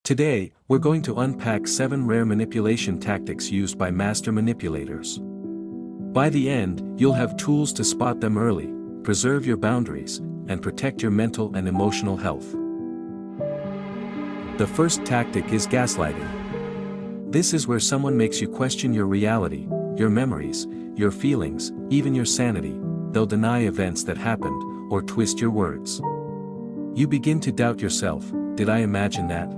Today, we're going to unpack 7 rare manipulation tactics used by master manipulators. By the end, you'll have tools to spot them early, preserve your boundaries, and protect your mental and emotional health. The first tactic is gaslighting. This is where someone makes you question your reality, your memories, your feelings, even your sanity. They'll deny events that happened, or twist your words. You begin to doubt yourself. Did I imagine that?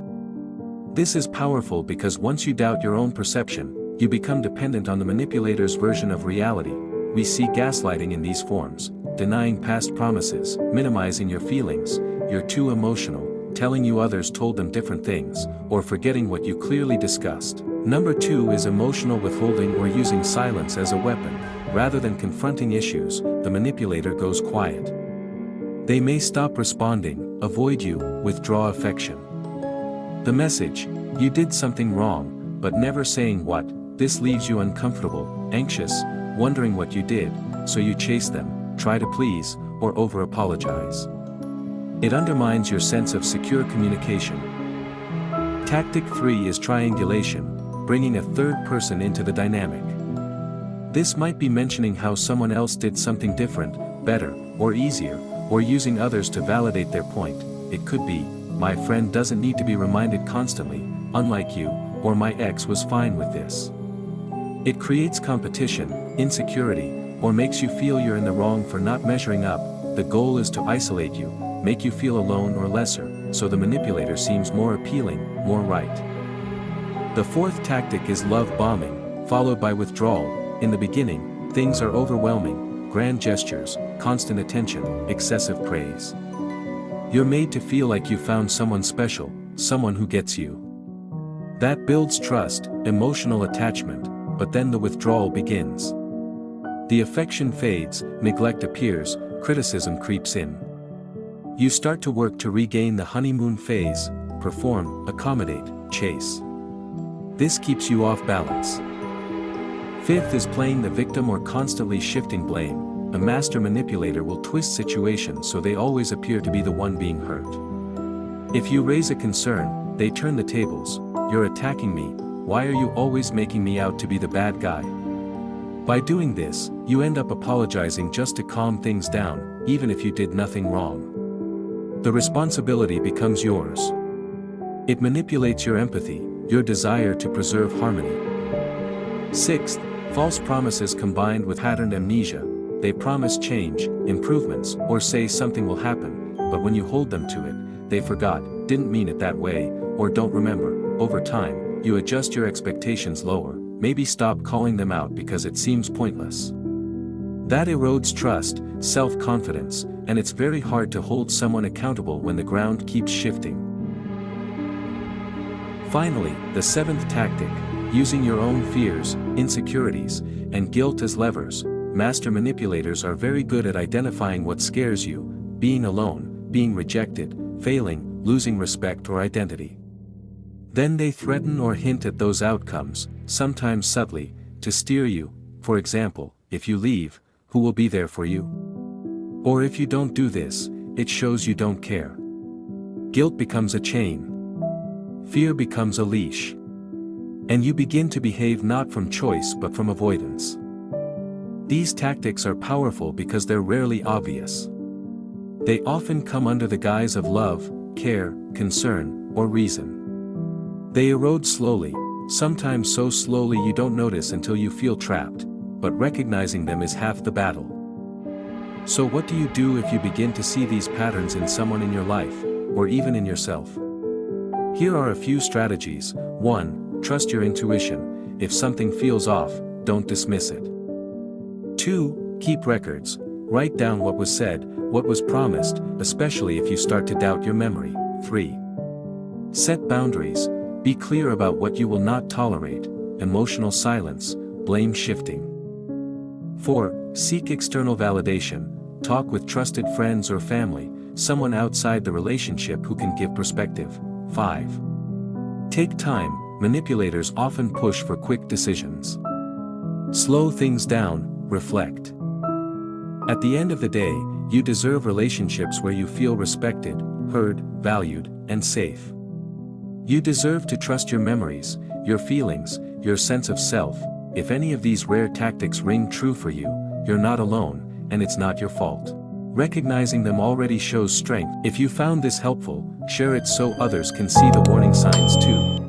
This is powerful because once you doubt your own perception, you become dependent on the manipulator's version of reality. We see gaslighting in these forms: denying past promises, minimizing your feelings, you're too emotional, telling you others told them different things, or forgetting what you clearly discussed. Number 2 is emotional withholding, or using silence as a weapon. Rather than confronting issues, the manipulator goes quiet. They may stop responding, avoid you, withdraw affection. The message: you did something wrong, but never saying what. This leaves you uncomfortable, anxious, wondering what you did, so you chase them, try to please, or over-apologize. It undermines your sense of secure communication. Tactic 3 is triangulation, bringing a third person into the dynamic. This might be mentioning how someone else did something different, better, or easier, or using others to validate their point. It could be, my friend doesn't need to be reminded constantly, unlike you, or my ex was fine with this. It creates competition, insecurity, or makes you feel you're in the wrong for not measuring up. The goal is to isolate you, make you feel alone or lesser, so the manipulator seems more appealing, more right. The fourth tactic is love bombing, followed by withdrawal. In the beginning, things are overwhelming: grand gestures, constant attention, excessive praise. You're made to feel like you found someone special, someone who gets you. That builds trust, emotional attachment, but then the withdrawal begins. The affection fades, neglect appears, criticism creeps in. You start to work to regain the honeymoon phase: perform, accommodate, chase. This keeps you off balance. Fifth is playing the victim, or constantly shifting blame. A master manipulator will twist situations so they always appear to be the one being hurt. If you raise a concern, they turn the tables: you're attacking me, why are you always making me out to be the bad guy? By doing this, you end up apologizing just to calm things down, even if you did nothing wrong. The responsibility becomes yours. It manipulates your empathy, your desire to preserve harmony. Sixth, false promises combined with patterned amnesia. They promise change, improvements, or say something will happen, but when you hold them to it, they forgot, didn't mean it that way, or don't remember. Over time, you adjust your expectations lower, maybe stop calling them out because it seems pointless. That erodes trust, self-confidence, and it's very hard to hold someone accountable when the ground keeps shifting. Finally, the seventh tactic: using your own fears, insecurities, and guilt as levers. Master manipulators are very good at identifying what scares you: being alone, being rejected, failing, losing respect or identity. Then they threaten or hint at those outcomes, sometimes subtly, to steer you. For example, if you leave, who will be there for you? Or if you don't do this, it shows you don't care. Guilt becomes a chain. Fear becomes a leash. And you begin to behave not from choice but from avoidance. These tactics are powerful because they're rarely obvious. They often come under the guise of love, care, concern, or reason. They erode slowly, sometimes so slowly you don't notice until you feel trapped, but recognizing them is half the battle. So what do you do if you begin to see these patterns in someone in your life, or even in yourself? Here are a few strategies. 1. Trust your intuition. If something feels off, don't dismiss it. 2. Keep records. Write down what was said, what was promised, especially if you start to doubt your memory. 3. Set boundaries. Be clear about what you will not tolerate: emotional silence, blame shifting. 4. Seek external validation. Talk with trusted friends or family, someone outside the relationship who can give perspective. 5. Take time. Manipulators often push for quick decisions. Slow things down, reflect. At the end of the day, you deserve relationships where you feel respected, heard, valued, and safe. You deserve to trust your memories, your feelings, your sense of self. If any of these rare tactics ring true for you, you're not alone, and it's not your fault. Recognizing them already shows strength. If you found this helpful, share it so others can see the warning signs too.